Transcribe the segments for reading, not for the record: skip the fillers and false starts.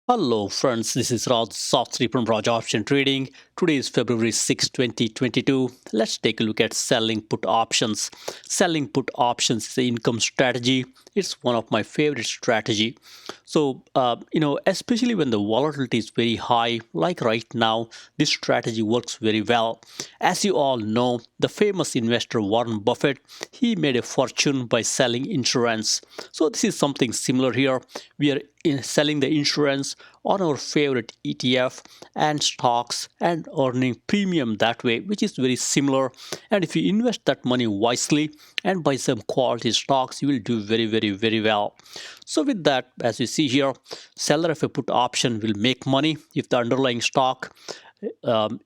Hello friends, this is Raj Sastry from Raj Option Trading. Today is February 6, 2022. Let's take a look at selling put options. Selling put options is an income strategy. It's one of my favorite strategy. Especially when the volatility is very high, like right now, this strategy works very well. As you all know, the famous investor Warren Buffett, he made a fortune by selling insurance. So this is something similar here. We are selling the insurance on our favorite ETF and stocks and earning premium that way, which is very similar. And if you invest that money wisely and buy some quality stocks, you will do very well. So with that, as you see here, seller of a put option will make money if the underlying stock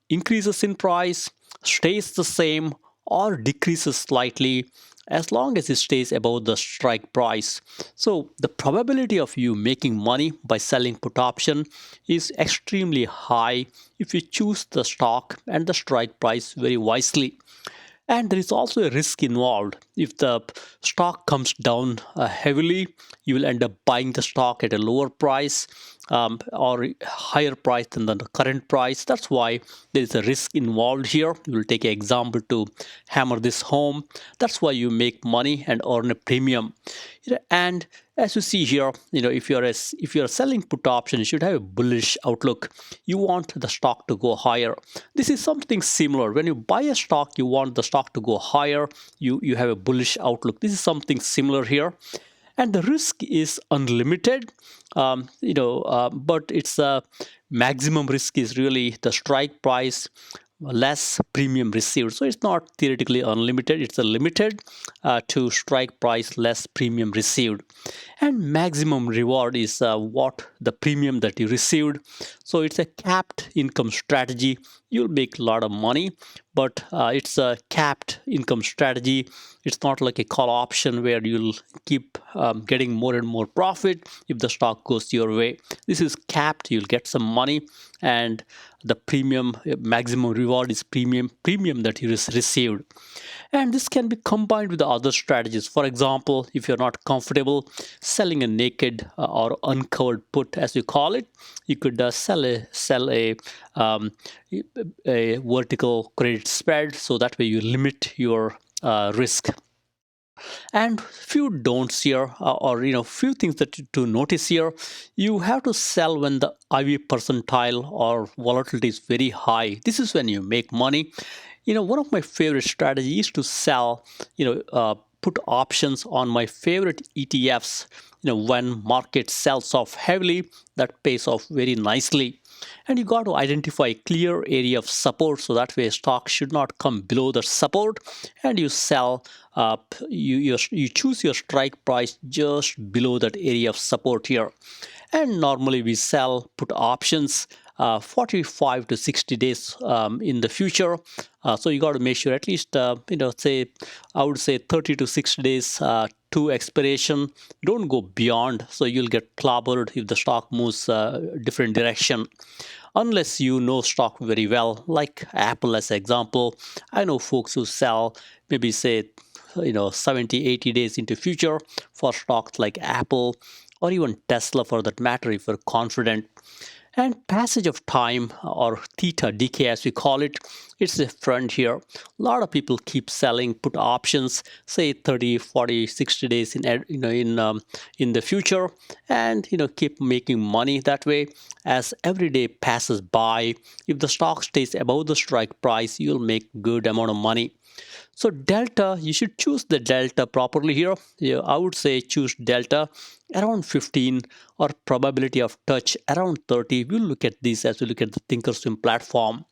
increases in price, stays the same, or decreases slightly, as long as it stays above the strike price. So the probability of you making money by selling put option is extremely high if you choose the stock and the strike price very wisely. And there is also a risk involved. If the stock comes down heavily, you will end up buying the stock at a lower price or higher price than the current price. That's why there is a risk involved here. We will take an example to hammer this home. That's why you make money and earn a premium. And as you see here, if you're selling put option, you should have a bullish outlook. You want the stock to go higher. This is something similar. When you buy a stock, you want the stock to go higher. You have a bullish outlook. This is something similar here, and the risk is unlimited. But it's a maximum risk is really the strike price less premium received. So it's not theoretically unlimited, it's a limited to strike price less premium received. And maximum reward is what the premium that you received. So it's a capped income strategy. You'll make a lot of money, but it's a capped income strategy. It's not like a call option where you'll keep getting more and more profit if the stock goes your way. This is capped. You'll get some money, and the premium maximum reward is premium that you received. And this can be combined with the other strategies. For example, if you're not comfortable selling a naked or uncovered put, as you call it, you could um, a vertical credit spread, so that way you limit your risk. And few don'ts here, or few things that to notice here. You have to sell when the IV percentile or volatility is very high. This is when you make money. One of my favorite strategies is to sell, put options on my favorite ETFs. When market sells off heavily, that pays off very nicely. And you got to identify a clear area of support, so that way stock should not come below the support, and you sell. You choose your strike price just below that area of support here. And normally we sell put options 45 to 60 days in the future. So you got to make sure at least, say, I would say 30 to 60 days to expiration. Don't go beyond, so you'll get clobbered if the stock moves different direction. Unless you know stock very well, like Apple as an example. I know folks who sell maybe say 70 80 days into future for stocks like Apple or even Tesla for that matter, if you're confident. And passage of time, or theta decay as we call it, it's a trend here. A lot of people keep selling put options, say 30 40 60 days in the future, and keep making money that way. As every day passes by, if the stock stays above the strike price, you'll make good amount of money. So delta, you should choose the delta properly here. Yeah, I would say choose delta around 15, or probability of touch around 30. We'll look at this as we look at the Thinkorswim platform.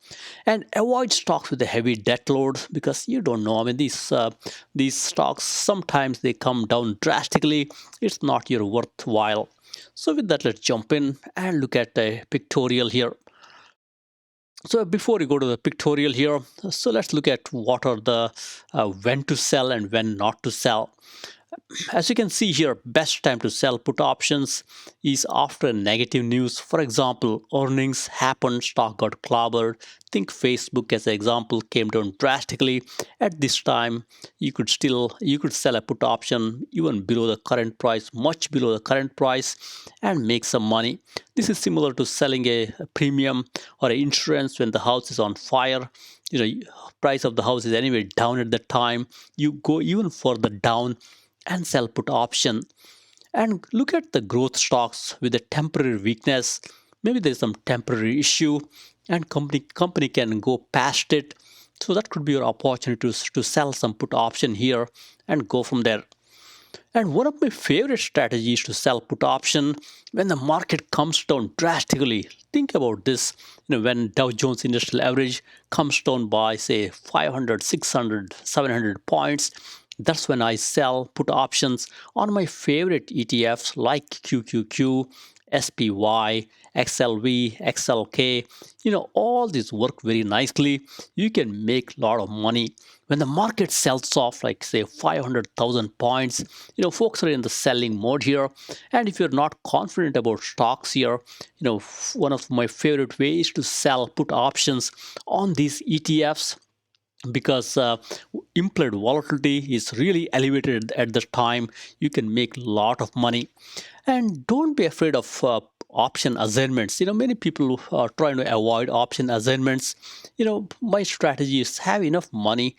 And avoid stocks with a heavy debt load, because you don't know. I mean, these stocks, sometimes they come down drastically. It's not your worthwhile. So with that, let's jump in and look at the pictorial here. So before we go to the pictorial here, so let's look at what are the when to sell and when not to sell. As you can see here, best time to sell put options is after negative news. For example, earnings happened, stock got clobbered. Think Facebook as an example came down drastically. At this time, you could sell a put option even below the current price, much below the current price, and make some money. This is similar to selling a premium or an insurance when the house is on fire. Price of the house is anyway down at the time. You go even further down and sell put option, and look at the growth stocks with a temporary weakness. Maybe there's some temporary issue and company can go past it. So that could be your opportunity to sell some put option here and go from there. And one of my favorite strategies to sell put option when the market comes down drastically. Think about this. When Dow Jones Industrial Average comes down by say 500, 600, 700 points, that's when I sell put options on my favorite ETFs like QQQ, SPY, XLV, XLK. All these work very nicely. You can make a lot of money. When the market sells off like say 500,000 points, folks are in the selling mode here. And if you're not confident about stocks here, one of my favorite ways to sell put options on these ETFs, because implied volatility is really elevated at the time. You can make a lot of money. And don't be afraid of option assignments. Many people are trying to avoid option assignments. My strategy is have enough money.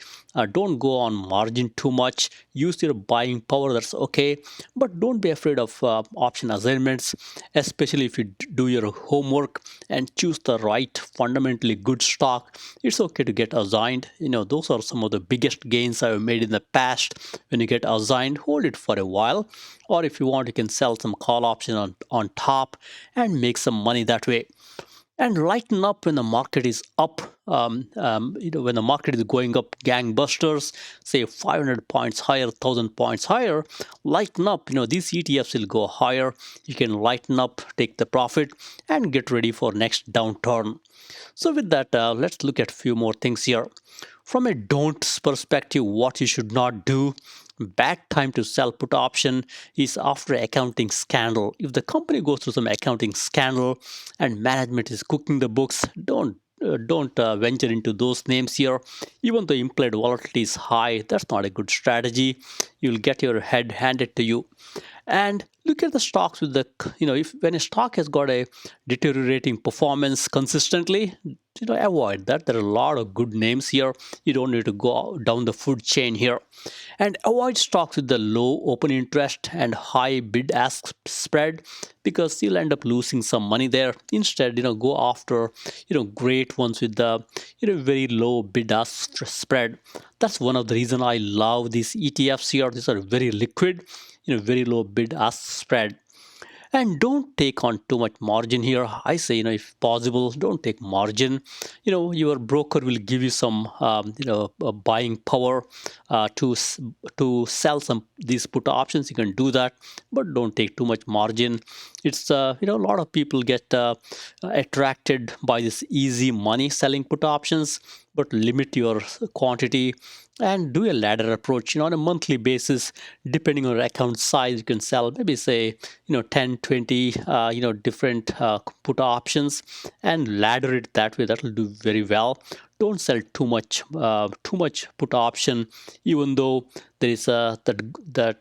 Don't go on margin too much. Use your buying power, that's okay. But don't be afraid of option assignments, especially if you do your homework and choose the right fundamentally good stock. It's okay to get assigned. Those are some of the biggest gains I've made in the past. When you get assigned, hold it for a while. Or if you want, you can sell some call option on top and make some money that way. And lighten up when the market is up. When the market is going up gangbusters, say 500 points higher, 1,000 points higher, lighten up. These ETFs will go higher. You can lighten up, take the profit, and get ready for next downturn. So with that, let's look at a few more things here. From a don'ts perspective, what you should not do. Bad time to sell put option is after accounting scandal. If the company goes through some accounting scandal and management is cooking the books, don't venture into those names here. Even though implied volatility is high, that's not a good strategy. You'll get your head handed to you. And look at the stocks with the, if when a stock has got a deteriorating performance consistently, avoid that. There are a lot of good names here. You don't need to go down the food chain here. And avoid stocks with the low open interest and high bid ask spread, because you'll end up losing some money there. Instead, go after great ones with the very low bid ask spread. That's one of the reason I love these ETFs here. These are very liquid, very low bid ask spread. And don't take on too much margin here. I say, if possible, don't take margin. Your broker will give you some buying power to sell some these put options. You can do that, but don't take too much margin. It's a lot of people get attracted by this easy money selling put options, but limit your quantity and do a ladder approach. On a monthly basis, depending on your account size, you can sell maybe say 10, 20 different put options and ladder it that way. That will do very well. Don't sell too much put option, even though there is that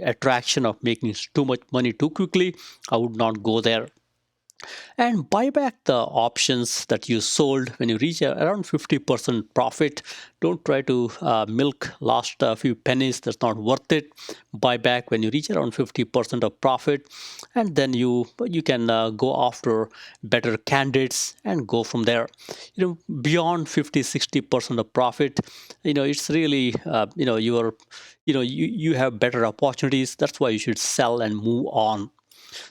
attraction of making too much money too quickly. I would not go there. And buy back the options that you sold when you reach around 50% profit. Don't try to milk last few pennies. That's not worth it. Buy back when you reach around 50% of profit, and then you can go after better candidates and go from there. Beyond 50-60% of profit, it's really you have better opportunities. That's why you should sell and move on.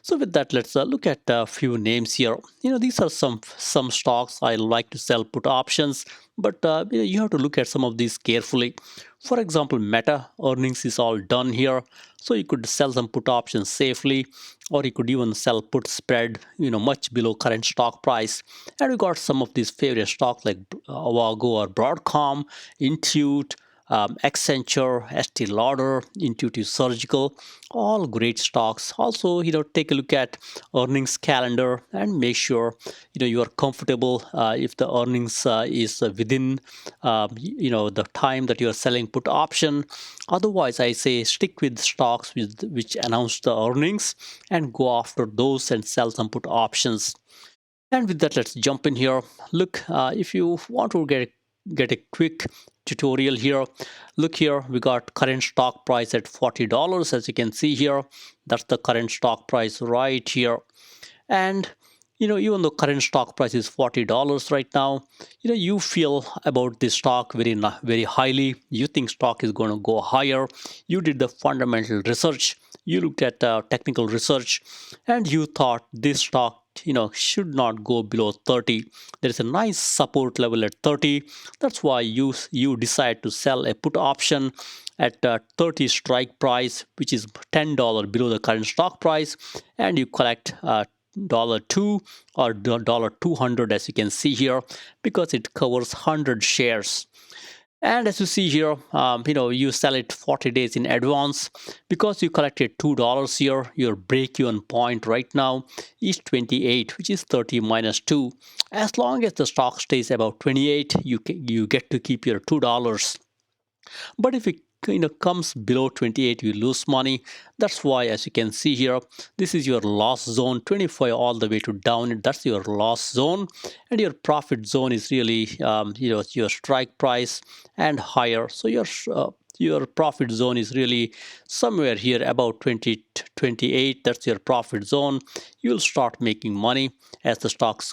So with that, let's look at a few names here. These are some stocks I like to sell put options, but you have to look at some of these carefully. For example, Meta earnings is all done here, so you could sell some put options safely, or you could even sell put spread, much below current stock price. And we got some of these favorite stocks like Avago or Broadcom, Intuit, Accenture, Estee Lauder, Intuitive Surgical, all great stocks. Also, take a look at earnings calendar and make sure you are comfortable if the earnings is within the time that you are selling put option. Otherwise, I say stick with stocks which announce the earnings and go after those and sell some put options. And with that, let's jump in here. Look, if you want to get a quick tutorial here, look here, we got current stock price at $40. As you can see here, that's the current stock price right here. And even though current stock price is $40 right now, you feel about this stock very highly. You think stock is going to go higher. You did the fundamental research, you looked at technical research, and you thought this stock should not go below 30. There is a nice support level at 30. That's why you decide to sell a put option at 30 strike price, which is $10 below the current stock price, and you collect $2 or $200, as you can see here, because it covers 100 shares. And as you see here, you sell it 40 days in advance. Because you collected $2 here, your break-even point right now is 28, which is 30 minus 2. As long as the stock stays about 28, you get to keep your $2. But if it comes below 28, you lose money. That's why, as you can see here, this is your loss zone, 25 all the way to down. That's your loss zone, and your profit zone is really your strike price and higher. So your profit zone is really somewhere here about 20 28. That's your profit zone. You'll start making money as the stock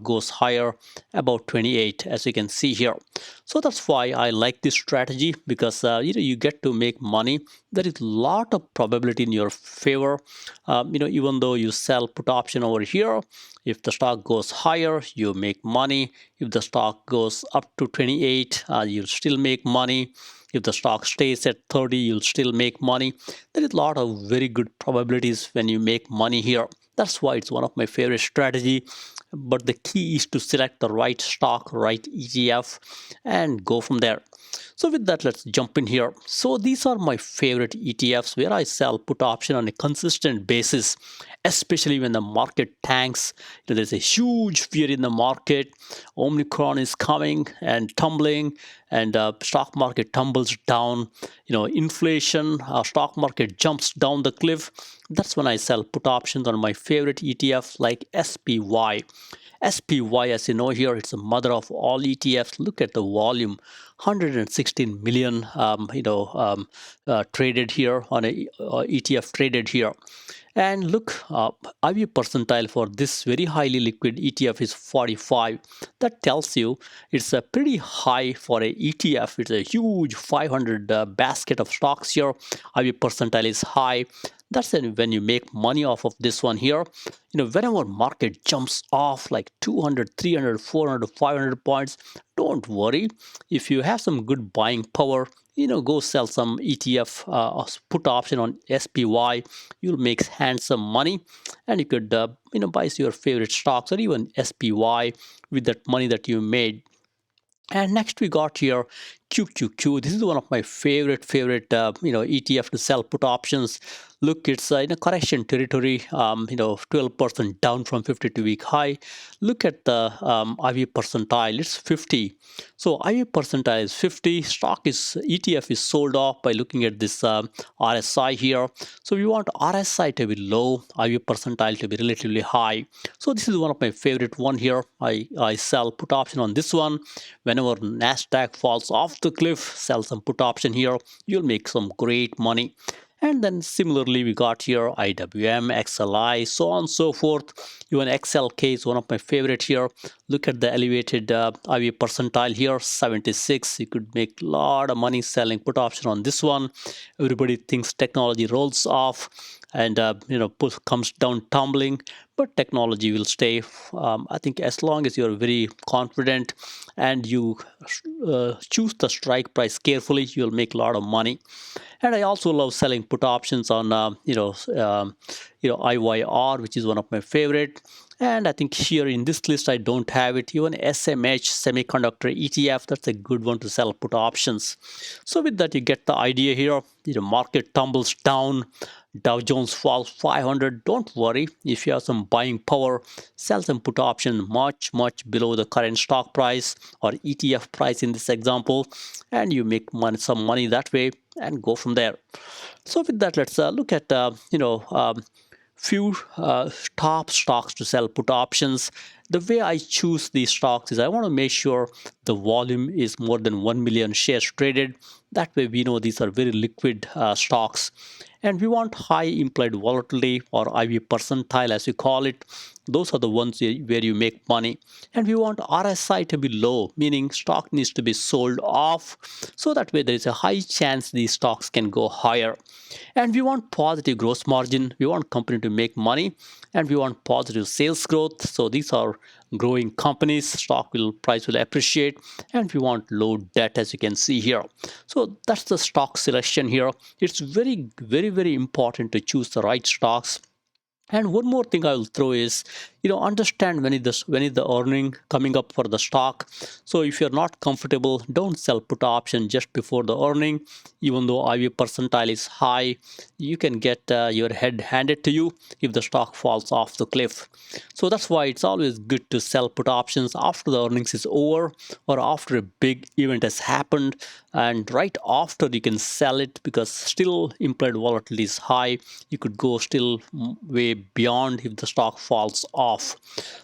goes higher about 28, as you can see here. So that's why I like this strategy, because you get to make money. There is a lot of probability in your favor. Even though you sell put option over here, if the stock goes higher, you make money. If the stock goes up to 28, you'll still make money. If the stock stays at 30, you'll still make money. There is a lot of very good probabilities when you make money here. That's why it's one of my favorite strategy. But the key is to select the right stock, right ETF, and go from there. So with that, let's jump in here. So these are my favorite ETFs where I sell put option on a consistent basis, especially when the market tanks. There's a huge fear in the market. Omicron is coming and tumbling, and stock market tumbles down. Inflation, stock market jumps down the cliff. That's when I sell put options on my favorite ETF like SPY. SPY, as you know here, it's the mother of all ETFs. Look at the volume, 116 million, traded here on a ETF traded here. And look, IV percentile for this very highly liquid ETF is 45. That tells you it's a pretty high for a ETF. It's a huge 500 basket of stocks here. IV percentile is high. That's when you make money off of this one here. Whenever market jumps off like 200, 300, 400, 500 points, don't worry. If you have some good buying power, go sell some ETF put option on SPY. You'll make handsome money, and you could buy your favorite stocks or even SPY with that money that you made. And next we got here QQQ. This is one of my favorite ETF to sell put options. Look, it's in a correction territory, 12% down from 52-week high. Look at the IV percentile, it's 50. So IV percentile is 50. ETF is sold off by looking at this RSI here. So we want RSI to be low, IV percentile to be relatively high. So this is one of my favorite one here. I sell put option on this one. Whenever Nasdaq falls off the cliff, sell some put option here. You'll make some great money. And then similarly, we got here IWM, XLI, so on and so forth. Even XLK is one of my favorite here. Look at the elevated IV percentile here, 76. You could make a lot of money selling put option on this one. Everybody thinks technology rolls off, and comes down tumbling, but technology will stay. I think as long as you're very confident and you choose the strike price carefully, you'll make a lot of money. And I also love selling put options on IYR, which is one of my favorite. And I think here in this list I don't have it. Even SMH, semiconductor ETF, that's a good one to sell put options. So with that, you get the idea here. Market tumbles down, Dow Jones falls 500. Don't worry, if you have some buying power, sell some put option much below the current stock price or ETF price in this example, and you make some money that way and go from there. So with that, let's look at few top stocks to sell put options. The way I choose these stocks is I want to make sure the volume is more than 1 million shares traded. That way we know these are very liquid stocks. And we want high implied volatility, or IV percentile as we call it. Those are the ones where you make money. And we want RSI to be low, meaning stock needs to be sold off. So that way there is a high chance these stocks can go higher. And we want positive gross margin. We want company to make money, and we want positive sales growth. So these are growing companies. Price will appreciate, and we want low debt, as you can see here. So that's the stock selection here. It's very important to choose the right stocks. And one more thing I will throw is, understand when is the earning coming up for the stock. So if you're not comfortable, don't sell put option just before the earning. Even though IV percentile is high, you can get your head handed to you if the stock falls off the cliff. So that's why it's always good to sell put options after the earnings is over, or after a big event has happened, and right after you can sell it, because still implied volatility is high. You could go still way beyond if the stock falls off.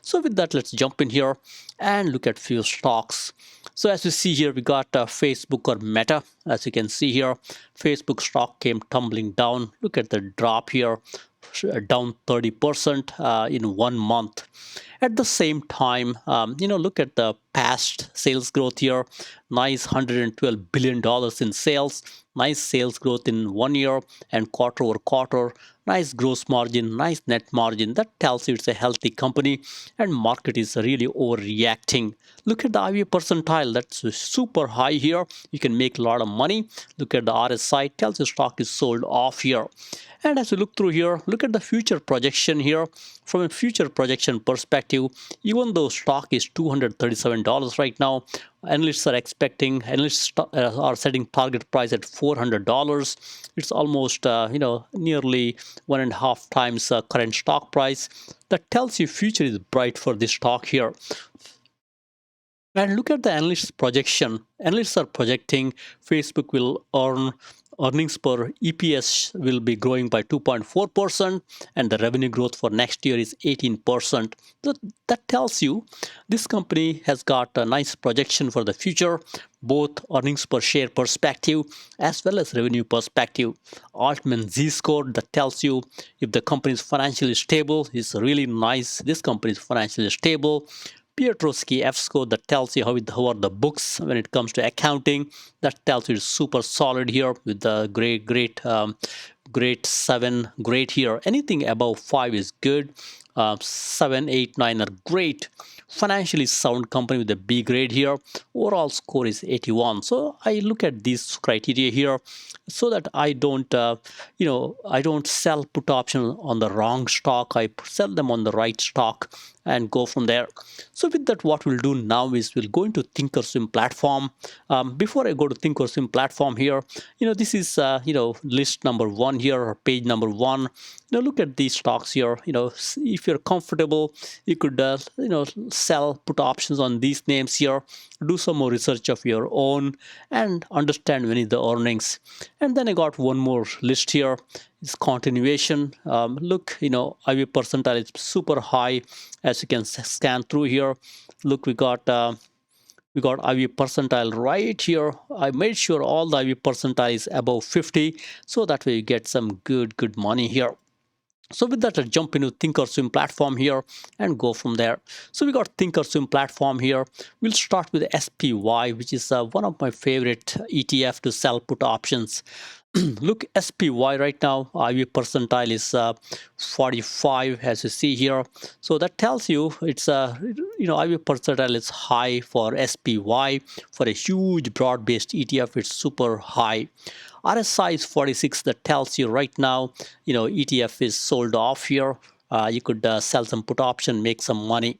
So with that, let's jump in here and look at few stocks. So as you see here, we got Facebook or Meta. As you can see here, Facebook stock came tumbling down. Look at the drop here, down 30% in 1 month. At the same time, look at the past sales growth here. Nice $112 billion in sales. Nice sales growth in 1 year and quarter over quarter. Nice gross margin, nice net margin. That tells you it's a healthy company, and market is really overreacting. Look at the IV percentile. That's super high here. You can make a lot of money. Look at the RSI. Tells you stock is sold off here. And as we look through here, look at the future projection here. From a future projection perspective, even though stock is $237 right now, analysts are setting target price at $400. It's almost nearly 1.5 times current stock price. That tells you future is bright for this stock here. And look at the analysts' projection. Analysts are projecting Facebook will earn earnings per EPS will be growing by 2.4%, and the revenue growth for next year is 18%. That tells you this company has got a nice projection for the future, both earnings per share perspective as well as revenue perspective. Altman Z-score, that tells you if the company is financially stable, is really nice. This company is financially stable. Piotrowski F-score, that tells you how are the books when it comes to accounting. That tells you it's super solid here with the great 7, great here. Anything above 5 is good. 7, 8, 9 are great. Financially sound company with a B grade here. Overall score is 81. So I look at these criteria here so that I don't sell put option on the wrong stock. I sell them on the right stock and go from there. So with that, what we'll do now is we'll go into thinkorswim platform. Before I go to thinkorswim platform here, this is list number 1 here, or page number 1. Look at these stocks here. If you're comfortable, you could sell put options on these names here. Do some more research of your own and understand when is the earnings. And then I got one more list here. It's continuation. Look, IV percentile is super high, as you can scan through here. Look, we got IV percentile right here. I made sure all the IV percentile is above 50, so that way you get some good money here. So with that, let's jump into thinkorswim platform here and go from there. So we got thinkorswim platform here. We'll start with SPY, which is one of my favorite ETF to sell put options. Look, SPY right now, IV percentile is 45, as you see here. So that tells you it's IV percentile is high for SPY. For a huge broad-based ETF, it's super high. RSI is 46. That tells you right now, ETF is sold off here. You could sell some put option, make some money.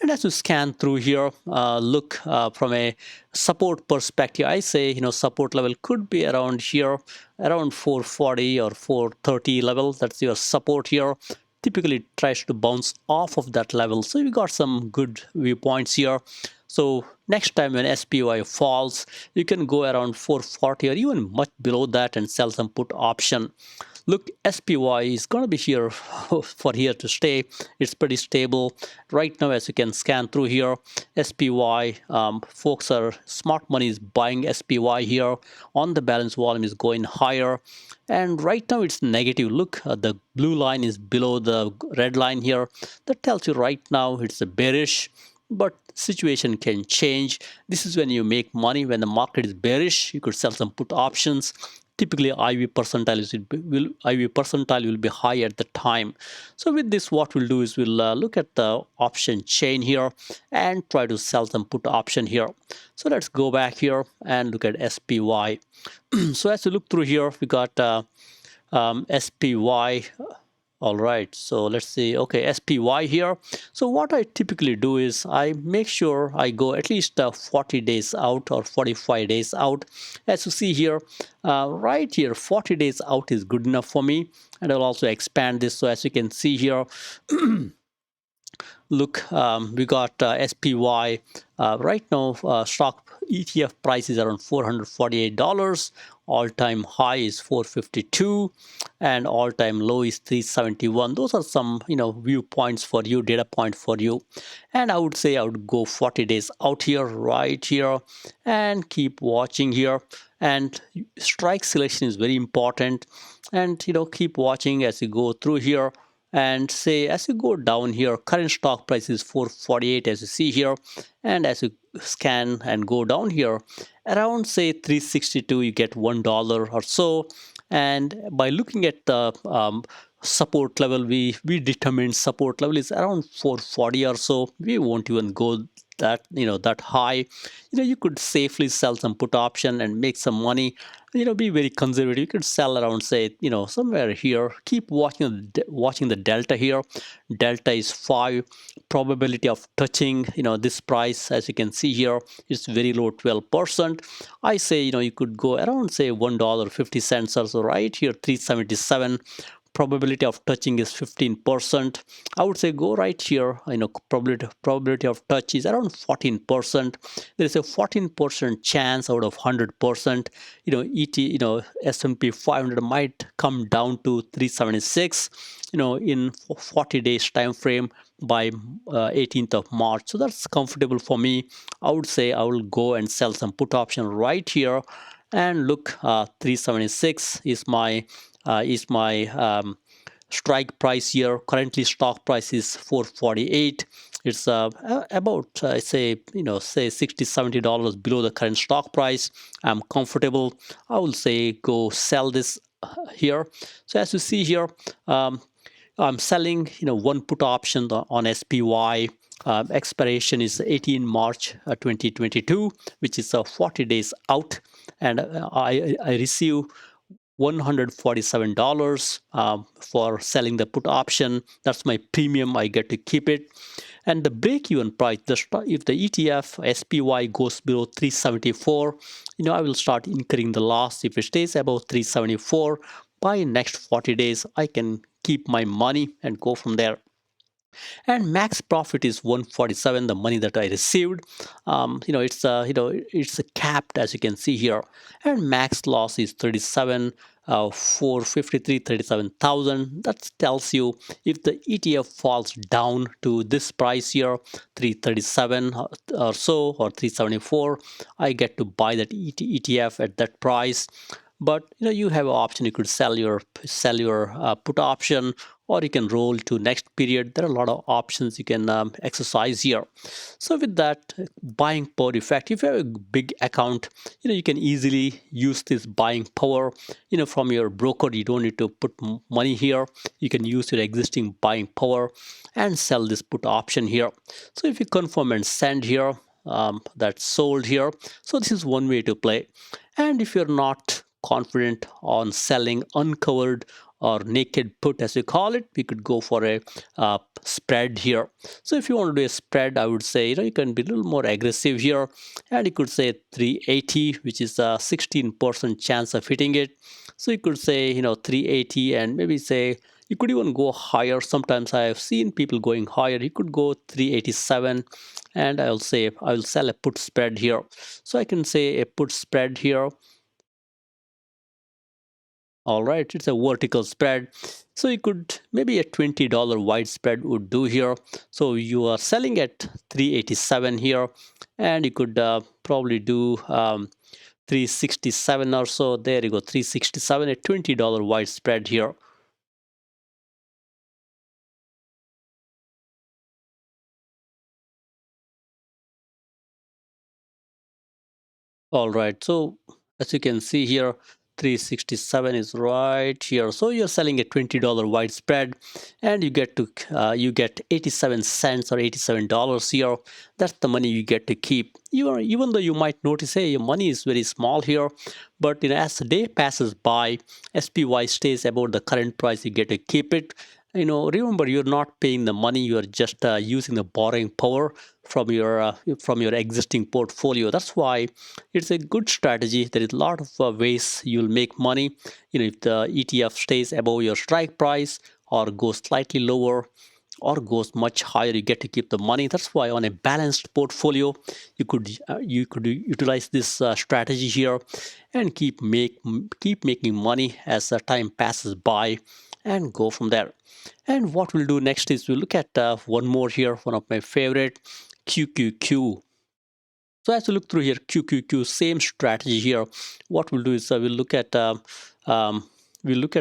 And as you scan through here, look from a support perspective, I say, support level could be around here, around 440 or 430 level. That's your support here. Typically, it tries to bounce off of that level. So we got some good viewpoints here. So next time when SPY falls, you can go around 440 or even much below that and sell some put option. Look, SPY is going to be here for here to stay. It's pretty stable right now. As you can scan through here, SPY folks are smart money is buying SPY here. On the balance, volume is going higher, and right now it's negative. Look, the blue line is below the red line here. That tells you right now it's a bearish, but situation can change. This is when you make money. When the market is bearish, you could sell some put options. Typically IV percentile will be high at the time. So with this, what we'll do is we'll look at the option chain here and try to sell some put option here. So let's go back here and look at SPY. So as you look through here, we got SPY. All right, so let's see. Okay, SPY here. So what I typically do is I make sure I go at least 40 days out or 45 days out. As you see here, right here, 40 days out is good enough for me. And I'll also expand this. So as you can see here, look, we got SPY right now. Stock ETF price is around $448. All-time high is 452, and all-time low is 371. Those are some viewpoints for you, data point for you. And I would say I would go 40 days out here, right here, and keep watching here. And strike selection is very important. And keep watching as you go through here. And say as you go down here, current stock price is 448 as you see here, and as you scan and go down here around say 362, you get $1 or so. And by looking at the support level, we determined support level is around 440 or so. We won't even go that high. You could safely sell some put option and make some money. Be very conservative. You could sell around say somewhere here. Keep watching the delta here. Delta is 5. Probability of touching this price, as you can see here, is very low, 12%. I say you could go around say $1.50 or so, right here, 377. Probability of touching is 15%. I would say go right here. Probability of touch is around 14%. There is a 14% chance out of 100%. S&P 500 might come down to 376. In 40 days time frame by 18th of March. So that's comfortable for me. I would say I will go and sell some put option right here. And look, 376 is my strike price here. Currently stock price is 448. It's about say $60-70 below the current stock price. I'm comfortable. I will say go sell this here. So as you see here, I'm selling one put option on SPY. Expiration is 18 March 2022, which is 40 days out, and I receive $147 for selling the put option. That's my premium. I get to keep it. And the break-even price, if the ETF SPY goes below 374, I will start incurring the loss. If it stays above 374, by next 40 days, I can keep my money and go from there. And max profit is 147, the money that I received. It's a capped, as you can see here. And max loss is 37, 453, 37,000. That tells you if the ETF falls down to this price here, 337 or so, or 374, I get to buy that ETF at that price. But you have an option. You could sell your put option, or you can roll to next period. There are a lot of options you can exercise here. So with that buying power effect, if you have a big account, you can easily use this buying power from your broker. You don't need to put money here. You can use your existing buying power and sell this put option here. So if you confirm and send here, that's sold here. So this is one way to play. And if you're not confident on selling uncovered or naked put, as we call it, we could go for a spread here. So if you want to do a spread, I would say you can be a little more aggressive here, and you could say 380, which is a 16% chance of hitting it. So you could say 380, and maybe say you could even go higher. Sometimes I have seen people going higher. You could go 387, and I'll say I will sell a put spread here. So I can say a put spread here. All right, it's a vertical spread. So you could maybe a $20 wide spread would do here. So you are selling at 387 here, and you could probably do 367 or so. There you go, 367, a $20 wide spread here. All right, so as you can see here, 367 is right here. So you're selling a $20 wide spread, and you get 87 cents or $87 here. That's the money you get to keep. Even though you might notice, hey, your money is very small here, but as the day passes by, SPY stays about the current price. You get to keep it. Remember, you're not paying the money. You are just using the borrowing power from your existing portfolio. That's why it's a good strategy. There is a lot of ways you'll make money. If the ETF stays above your strike price or goes slightly lower or goes much higher, you get to keep the money. That's why on a balanced portfolio, you could utilize this strategy here and keep making money as the time passes by, and go from there. And what we'll do next is we'll look at one more here, one of my favorite, QQQ. So as you look through here, QQQ, same strategy here. What we'll do is um, we'll look at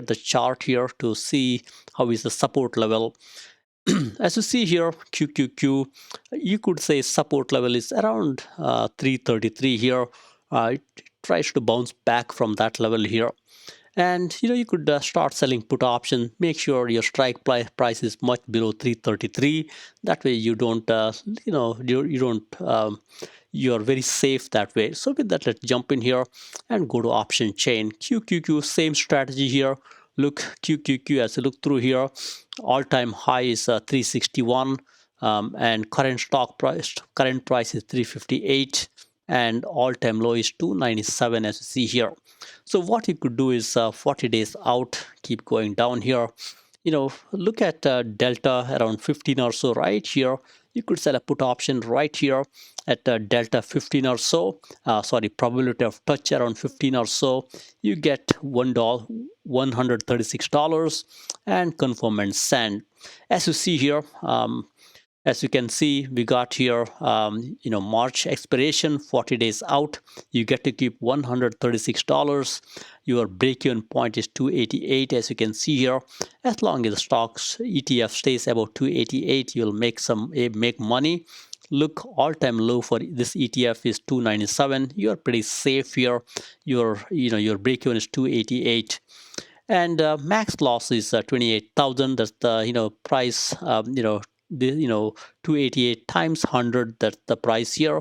the chart here to see how is the support level. As you see here, QQQ, you could say support level is around 333 here. It tries to bounce back from that level here, and you could start selling put option. Make sure your strike price is much below 333. That way you don't you don't you're very safe that way. So with that, let's jump in here and go to option chain. QQQ, same strategy here. Look, QQQ, as you look through here, all-time high is 361, and current price is 358, and all-time low is 297, as you see here. So what you could do is 40 days out, keep going down here. Look at delta around 15 or so right here. You could sell a put option right here at delta 15 or so. Sorry, probability of touch around 15 or so. You get $136, and confirm and send. As you see here, as you can see, we got here, March expiration, 40 days out. You get to keep $136. Your break-even point is 288, as you can see here. As long as the stocks ETF stays about 288, you'll make money. Look, all-time low for this ETF is 297. You're pretty safe here. Your break-even is 288. And max loss is 28,000. That's the price. The 288 times 100. That's the price here.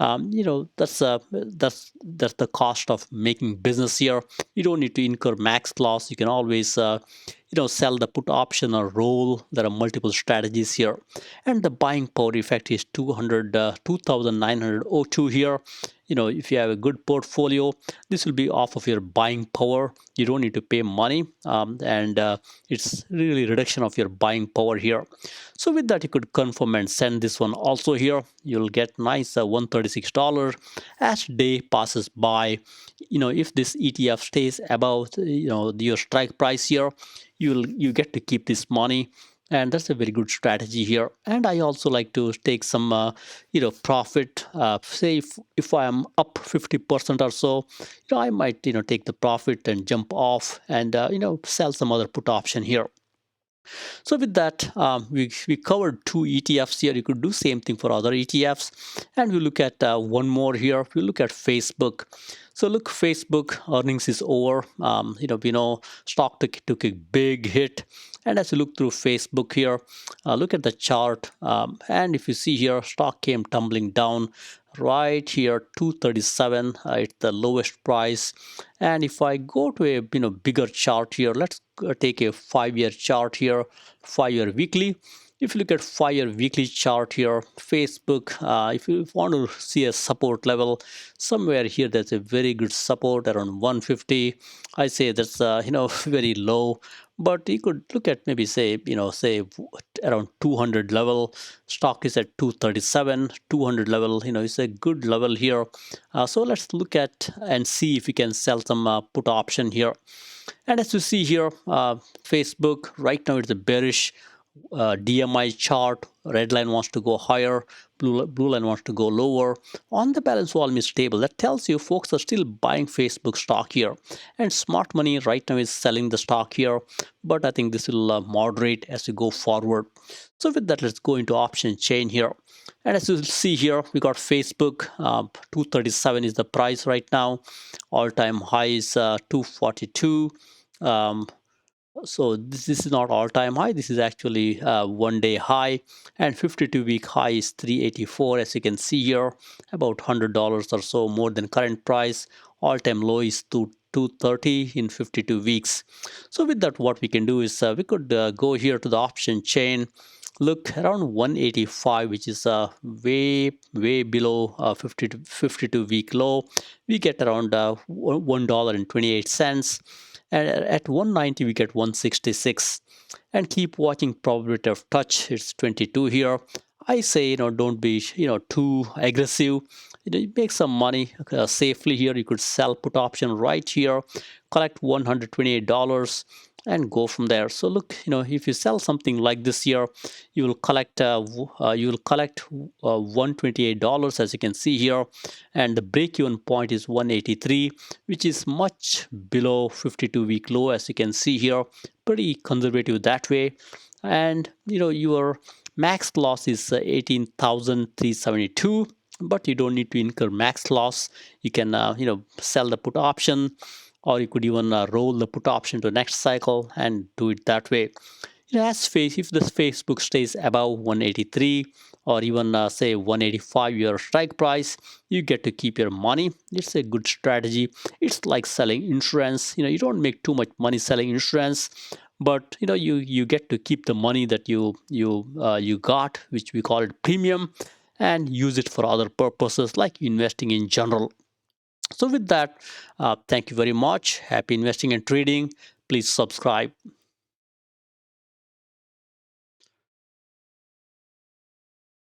That's the cost of making business here. You don't need to incur max loss. You can always sell the put option or roll. There are multiple strategies here, and the buying power effect is 2,902 here. If you have a good portfolio, this will be off of your buying power. You don't need to pay money, and it's really reduction of your buying power here. So with that, you could confirm and send this one also here. You'll get nice $136 as day passes by. If this ETF stays above your strike price here, you get to keep this money, and that's a very good strategy here. And I also like to take some profit. Say if I am up 50% or so, I might take the profit and jump off and sell some other put option here. So with that, we covered two ETFs here. You could do same thing for other ETFs. And we look at one more here. We look at Facebook. So look, Facebook earnings is over. We know stock took a big hit. And as you look through Facebook here, look at the chart. And if you see here, stock came tumbling down right here 237 at the lowest price. And if I go to a bigger chart here, let's take a 5-year chart here, 5-year weekly. If you look at 5-year weekly chart here, Facebook, if you want to see a support level somewhere here, there's a very good support around 150. I say that's very low, but you could look at maybe say around 200 level. Stock is at 237. 200 level, it's a good level here. So let's look at and see if we can sell some put option here. And as you see here, Facebook right now it's a bearish DMI chart. Red line wants to go higher, blue line wants to go lower. On the balance volume is stable. That tells you folks are still buying Facebook stock here. And smart money right now is selling the stock here. But I think this will moderate as we go forward. So with that, let's go into option chain here. And as you see here, we got Facebook, 237 is the price right now. All-time high is 242. Um, so this is not all-time high. This is actually 1-day high, and 52-week high is 384. As you can see here, about $100 or so more than current price. All-time low is 230 in 52 weeks. So with that, what we can do is we could go here to the option chain. Look around 185, which is way below 52 week low. We get around $1.28, and at 190 we get 166. And keep watching probability of touch. It's 22 here. I say don't be too aggressive. You make some money safely here. You could sell put option right here, collect $128 and go from there. So look, if you sell something like this here, you will collect $128, as you can see here, and the break-even point is 183, which is much below 52-week low, as you can see here. Pretty conservative that way. And your max loss is 18,372, but you don't need to incur max loss. You can sell the put option, or you could even roll the put option to next cycle and do it that way. If this Facebook stays above 183 or even say 185 your strike price, you get to keep your money. It's a good strategy. It's like selling insurance. You don't make too much money selling insurance, but you get to keep the money that you got, which we call it premium, and use it for other purposes like investing in general. So with that, thank you very much. Happy investing and trading. Please subscribe.